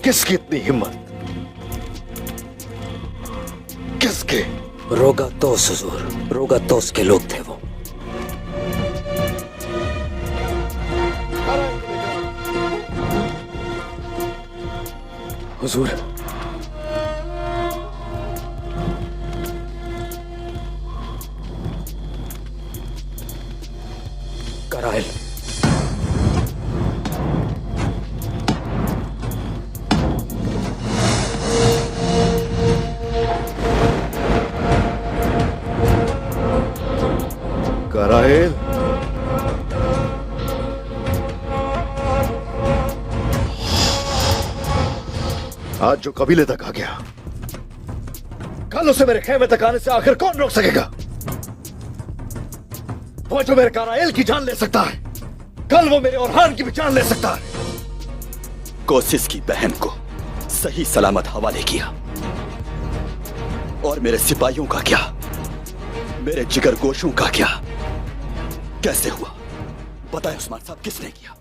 किसकी इतनी हिम्मत? किसके? रोगातोस हुजूर, रोगातोस के लोग थे वो। हुजूर, कराइल, कराइल, आज जो कबीले तक आ गया, कल उसे मेरे खेमे तक आने से आखिर कौन रोक सकेगा? वो जो मेरे कराइल की जान ले सकता है, कल वो मेरे ओरहान की भी जान ले सकता है। कोशिश की बहन को सही सलामत हवाले किया, और मेरे सिपाहियों का क्या, मेरे जिगर गोशों का क्या, कैसे हुआ बताएं उस्मान साहब, किसने किया?